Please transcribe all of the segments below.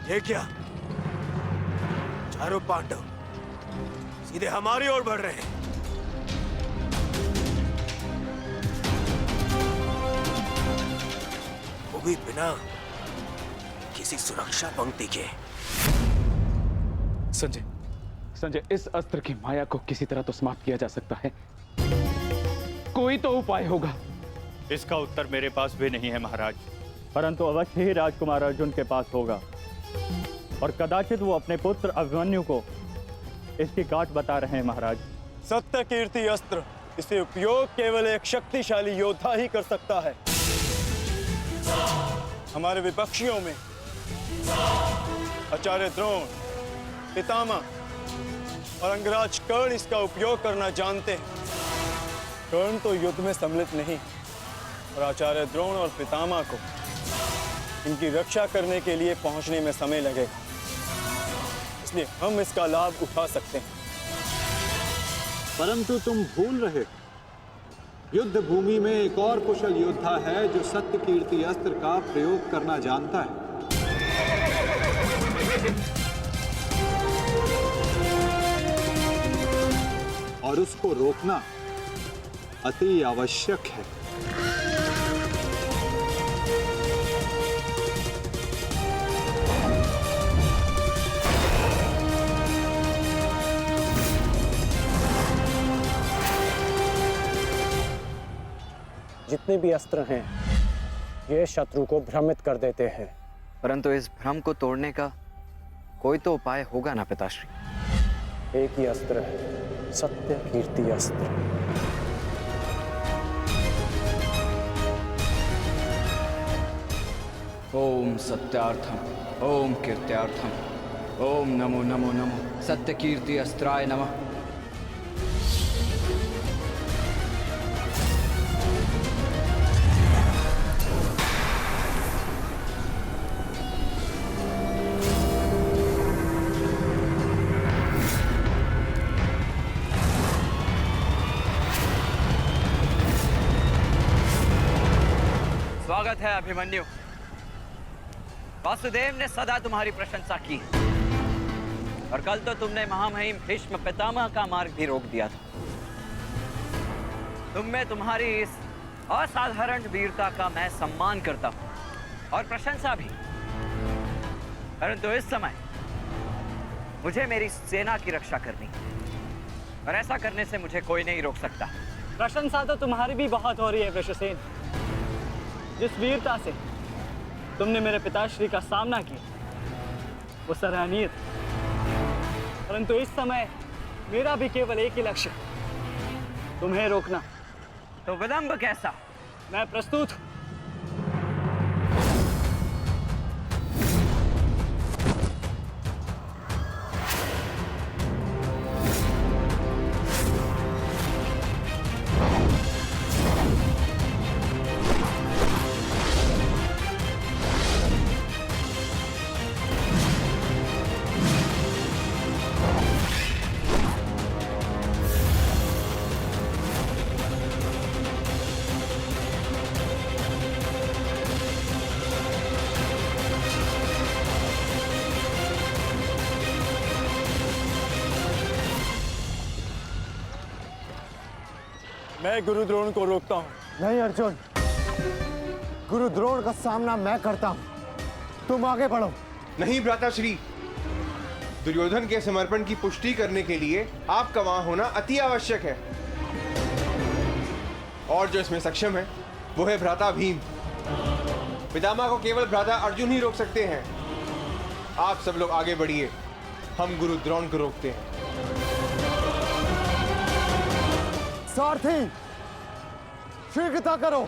ये क्या? चारों पांडव सीधे हमारी ओर बढ़ रहे हैं। वो भी बिना किसी सुरक्षा पंक्ति के। संजय, इस अस्त्र की माया को किसी तरह तो समाप्त किया जा सकता है। कोई तो उपाय होगा। इसका उत्तर मेरे पास भी नहीं है महाराज, परंतु अवश्य ही राजकुमार अर्जुन के पास होगा, और कदाचित वो अपने पुत्र अभिमन्यु को इसकी गांठ बता रहे हैं महाराज। सत्य कीर्ति अस्त्र, इसे उपयोग केवल एक शक्तिशाली योद्धा ही कर सकता है। हमारे विपक्षियों में आचार्य द्रोण, पितामह और अंगराज कर्ण इसका उपयोग करना जानते हैं। कर्ण तो युद्ध में सम्मिलित नहीं, और आचार्य द्रोण और पितामह को इनकी रक्षा करने के लिए पहुंचने में समय लगेगा, इसलिए हम इसका लाभ उठा सकते हैं। परंतु तुम भूल रहे, युद्ध भूमि में एक और कुशल योद्धा है जो सत्य कीर्ति अस्त्र का प्रयोग करना जानता है। और उसको रोकना अति आवश्यक है। जितने भी अस्त्र हैं, ये शत्रु को भ्रमित कर देते हैं। परंतु इस भ्रम को तोड़ने का कोई तो उपाय होगा ना पिताश्री? एक ही अस्त्र है, सत्य कीर्ति अस्त्र। ओम सत्यार्थम, ओम कीर्त्यार्थम, ओम नमो नमो नमो सत्य कीर्ति अस्त्राय नमः। स्वागत है अभिमन्यु। वासुदेव ने सदा तुम्हारी प्रशंसा की, और कल तो तुमने महामहिम भीष्म पितामह का मार्ग भी रोक दिया था। तुम में तुम्हारी इस असाधारण वीरता का मैं सम्मान करता हूं और प्रशंसा भी, परंतु इस समय मुझे मेरी सेना की रक्षा करनी है, और ऐसा करने से मुझे कोई नहीं रोक सकता। प्रशंसा तो तुम्हारी भी बहुत हो रही है वृषसेन। जिस वीरता से तुमने मेरे पिताश्री का सामना किया वो सराहनीय था, परंतु इस समय मेरा भी केवल एक ही लक्ष्य, तुम्हें रोकना। तो विलंब कैसा? मैं प्रस्तुत हूं। मैं गुरु द्रोण को रोकता हूँ। नहीं अर्जुन, गुरु द्रोण का सामना मैं करता हूँ, तुम आगे बढ़ो। नहीं भ्राताश्री, दुर्योधन के समर्पण की पुष्टि करने के लिए आपका वहां होना अति आवश्यक है, और जो इसमें सक्षम है वो है भ्राता भीम। पितामह को केवल भ्राता अर्जुन ही रोक सकते हैं। आप सब लोग आगे बढ़िए, हम गुरु द्रोण को रोकते हैं। सारथी, शीघ्रता करो।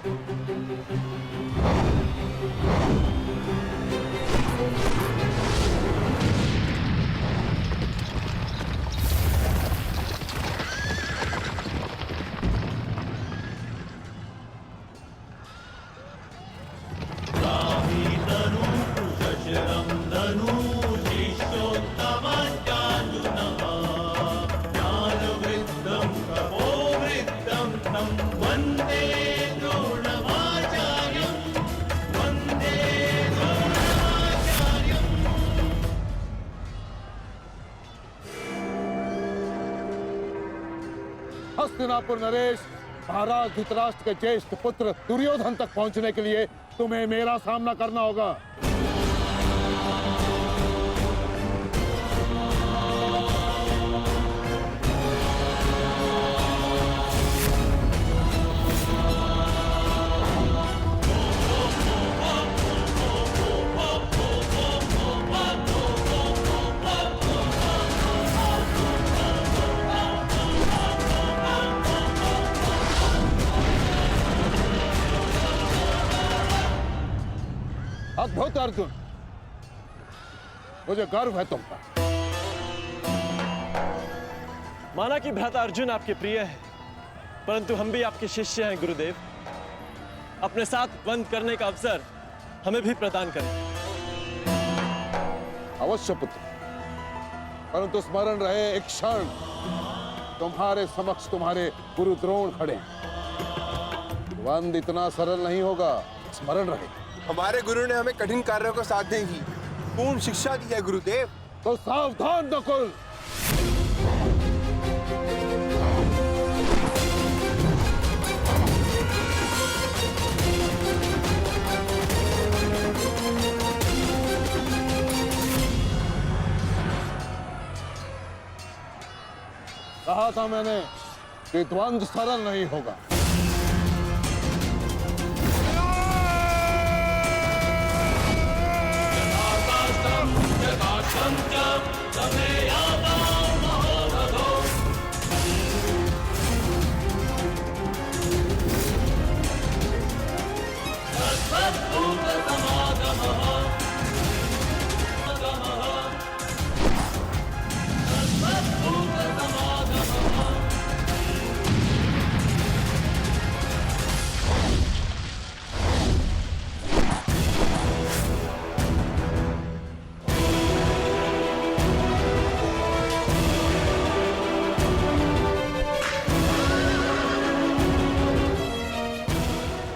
हस्तिनापुर नरेश, महाराज धृतराष्ट्र के ज्येष्ठ पुत्र दुर्योधन तक पहुंचने के लिए तुम्हें मेरा सामना करना होगा। अद्भुत अर्जुन, मुझे गर्व है तुम पर। माना कि भ्राता अर्जुन आपके प्रिय है, परंतु हम भी आपके शिष्य हैं गुरुदेव। अपने साथ द्वंद्व करने का अवसर हमें भी प्रदान करें। अवश्य पुत्र, परंतु स्मरण रहे एक क्षण तुम्हारे समक्ष तुम्हारे गुरु द्रोण खड़े हैं। द्वंद्व इतना सरल नहीं होगा, स्मरण रहे। हमारे गुरु ने हमें कठिन कार्यों को साधने की पूर्ण शिक्षा दी है गुरुदेव। तो सावधान नकुल। कहा था मैंने कि द्वंद्व सरल नहीं होगा।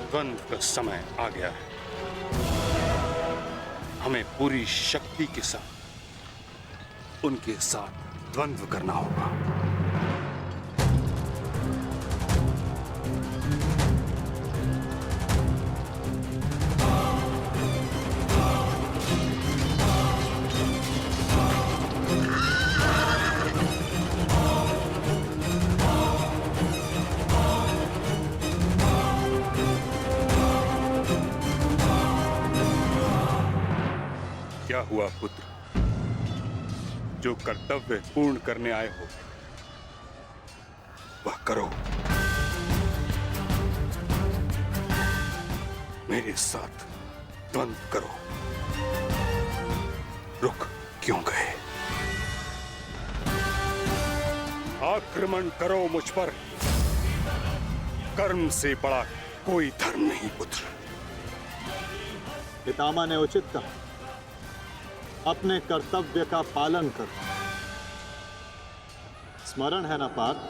द्वंद्व का समय आ गया है। हमें पूरी शक्ति के साथ उनके साथ द्वंद्व करना होगा। क्या हुआ पुत्र? जो कर्तव्य पूर्ण करने आए हो वह करो। मेरे साथ द्वंद्व करो। रुक क्यों गए? आक्रमण करो मुझ पर। कर्म से बड़ा कोई धर्म नहीं पुत्र। पितामह ने उचित कहा, अपने कर्तव्य का पालन कर। स्मरण है ना पार्थ,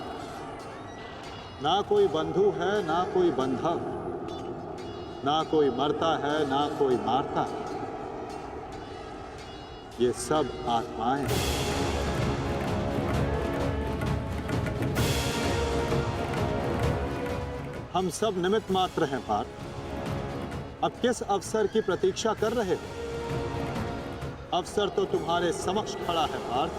ना कोई बंधु है ना कोई बंधक, ना कोई मरता है ना कोई मारता है। ये सब आत्माएं हैं। हम सब निमित्त मात्र हैं पार्थ। अब किस अवसर की प्रतीक्षा कर रहे हो? अवसर तो तुम्हारे समक्ष खड़ा है पार्थ।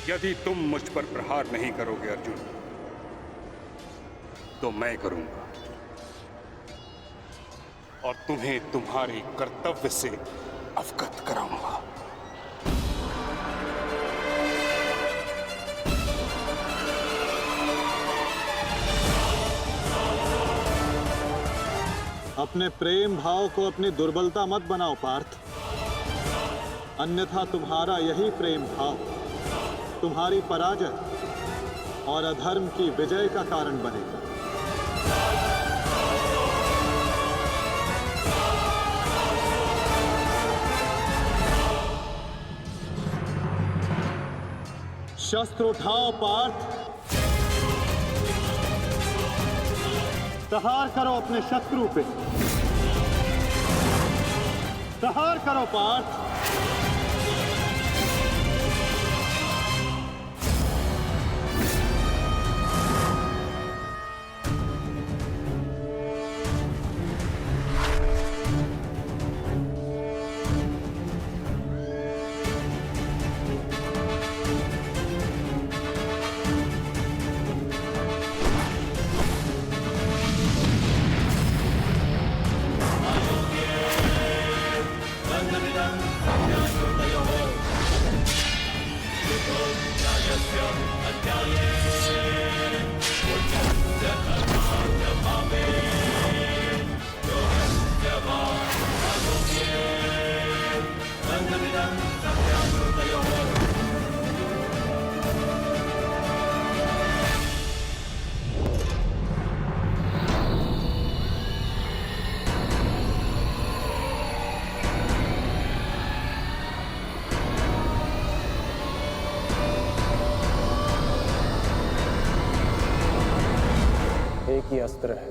यदि तुम मुझ पर प्रहार नहीं करोगे अर्जुन, तो मैं करूंगा और तुम्हें तुम्हारे कर्तव्य से अवगत कराऊंगा। अपने प्रेम भाव को अपनी दुर्बलता मत बनाओ पार्थ, अन्यथा तुम्हारा यही प्रेम भाव तुम्हारी पराजय और अधर्म की विजय का कारण बनेगा। शस्त्र उठाओ पार्थ, प्रहार करो अपने शत्रु पे। प्रहार करो पार्थ। एक ही अस्त्र है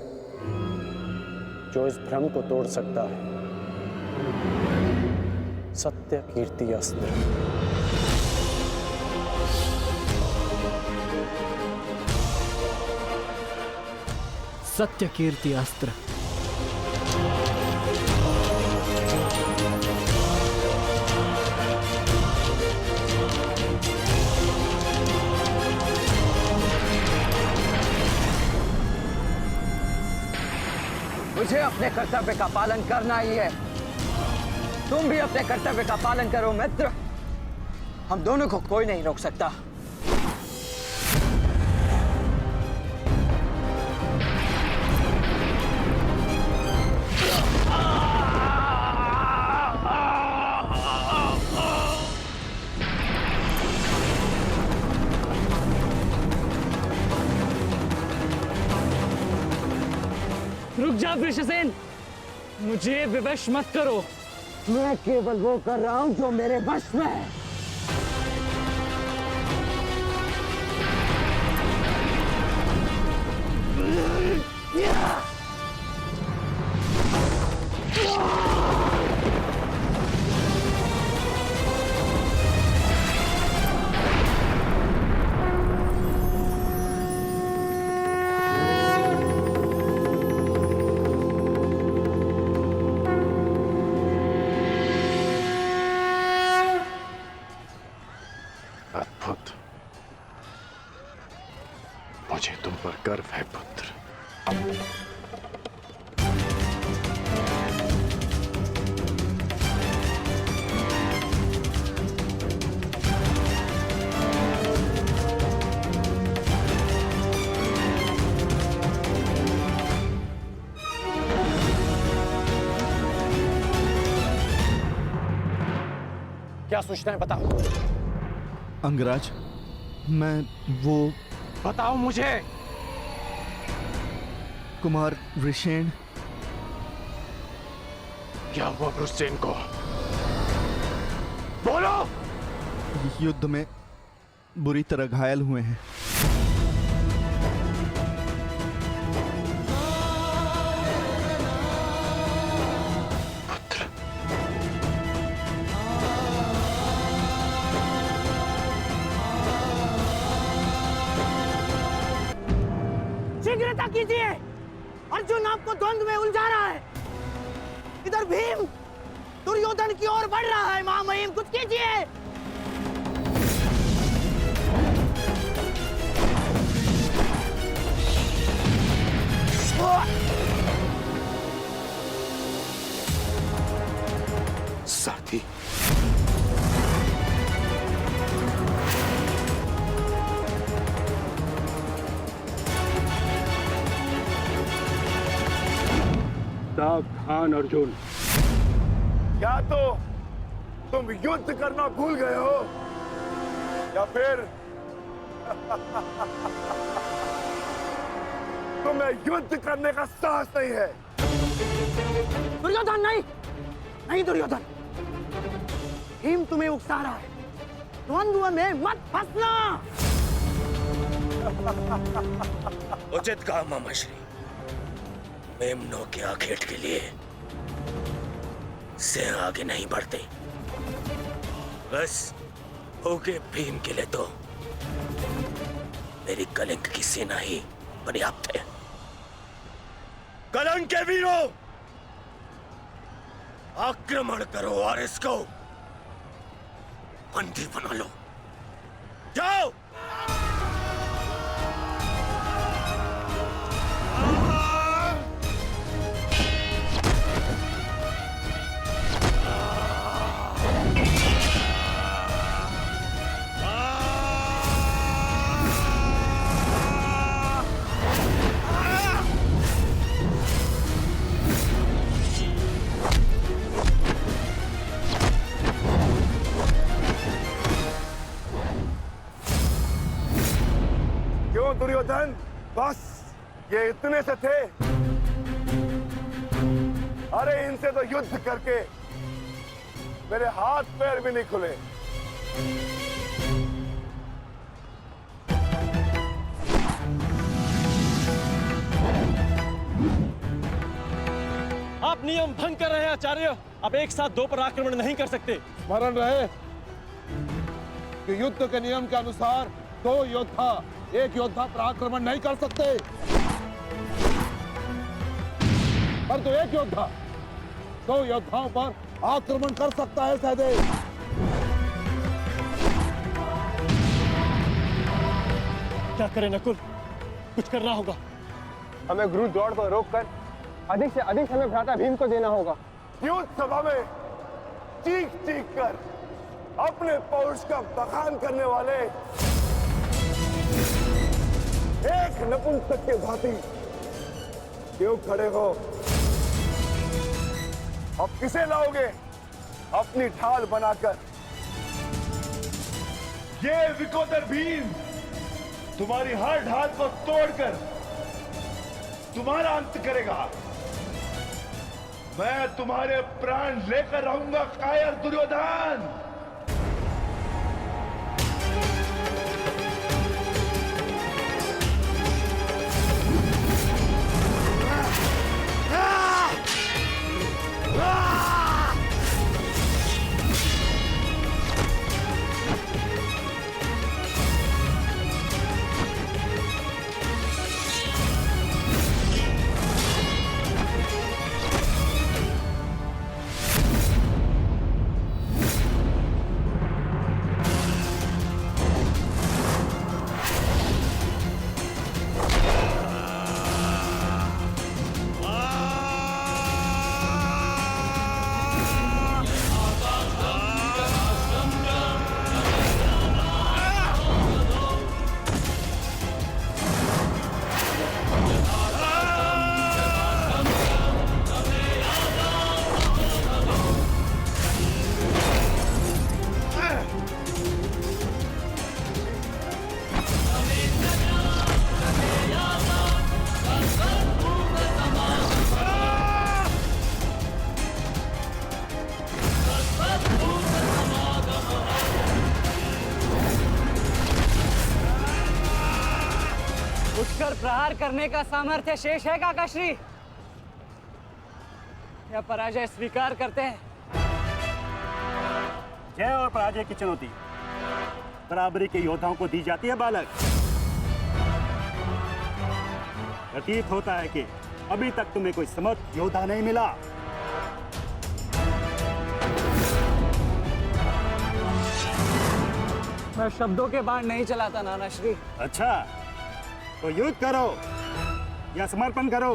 जो इस भ्रम को तोड़ सकता है, सत्य कीर्ति अस्त्र। सत्य कीर्ति अस्त्र। मुझे अपने कर्तव्य का पालन करना ही है। तुम भी अपने कर्तव्य का पालन करो मित्र। हम दोनों को कोई नहीं रोक सकता। रुक जा वृषसेन, मुझे विवश मत करो। मैं केवल वो कर रहा हूं जो मेरे वश में है। अद्भुत। मुझे तुम पर गर्व है पुत्र। क्या सूचना है, बताओ। अंगराज, मैं वो बताओ मुझे। कुमार वृषेण। क्या हुआ वृषसेन को? बोलो। युद्ध में बुरी तरह घायल हुए हैं। शीघ्रता कीजिए, अर्जुन आपको द्वंद्व में उलझा रहा है। इधर भीम दुर्योधन की ओर बढ़ रहा है। महामहिम, कुछ कीजिए। साथी, सावधान अर्जुन। या तो तुम युद्ध करना भूल गए हो या फिर तुम्हें युद्ध करने का साहस नहीं है। दुर्योधन नहीं, नहीं दुर्योधन, भीम तुम्हें उकसा रहा है। द्वंद्व में मत फंसना। उचित कहा मामाश्री। मेमनों के आखेट के लिए से आगे नहीं बढ़ते। बस होगे भीम के लिए तो मेरी कलिंग की सेना ही पर्याप्त है। कलंक के वीरों, आक्रमण करो और इसको बंदी बना लो। जाओ। दुर्योधन, बस ये इतने से थे? अरे इनसे तो युद्ध करके मेरे हाथ पैर भी नहीं खुले। आप नियम भंग कर रहे हैं आचार्य। आप एक साथ दो पर आक्रमण नहीं कर सकते। स्मरण रहे कि युद्ध के नियम के अनुसार दो योद्धा एक योद्धा पर आक्रमण नहीं कर सकते, पर तो एक योद्धा दो योद्धाओं पर आक्रमण कर सकता है। सहदेव, क्या करें नकुल? कुछ करना होगा। हमें गुरु द्रोण को रोककर अधिक से अधिक हमें भ्राता भीम को देना होगा। युद्ध सभा में चीख चीख कर अपने पौरुष का बखान करने वाले एक नपुंसक के भांति क्यों खड़े हो? अब किसे लाओगे अपनी ढाल बनाकर? ये विकोदर भीम तुम्हारी हर ढाल को तोड़कर तुम्हारा अंत करेगा। मैं तुम्हारे प्राण लेकर रहूंगा कायर दुर्योधन। प्रहार करने का सामर्थ्य शेष है काकाश्री? या पराजय स्वीकार करते हैं? जय और पराजय की चुनौती बराबरी के योद्धाओं को दी जाती है बालक। प्रतीत होता है कि अभी तक तुम्हें कोई समर्थ योद्धा नहीं मिला। मैं शब्दों के बाण नहीं चलाता नानाश्री। अच्छा, तो युद्ध करो या समर्पण करो।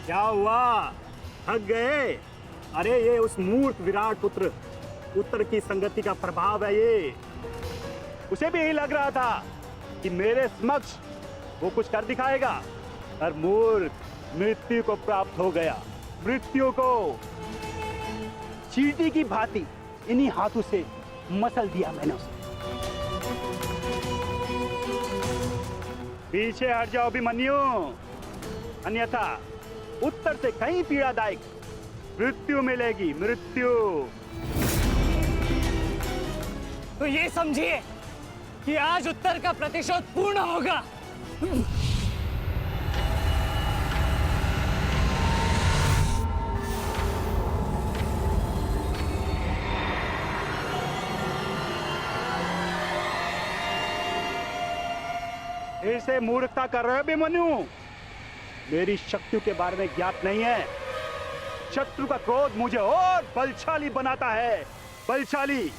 क्या हुआ? थक गए? अरे ये उस मूर्ख विराट पुत्र उत्तर की संगति का प्रभाव है। ये उसे भी यही लग रहा था कि मेरे समक्ष वो कुछ कर दिखाएगा। और मूर्ख मृत्यु को प्राप्त हो गया। मृत्यु को चींटी की भांति इन्हीं हाथों से मसल दिया मैंने उसे। पीछे हट जाओ अभिमन्यु, अन्यथा उत्तर से कहीं पीड़ादायक मृत्यु मिलेगी, मृत्यु। तो ये समझिए कि आज उत्तर का प्रतिशोध पूर्ण होगा। फिर से मूर्खता कर रहे हो अभिमन्यु। मेरी शक्तियों के बारे में ज्ञात नहीं है। शत्रु का क्रोध मुझे और बलशाली बनाता है, बलशाली।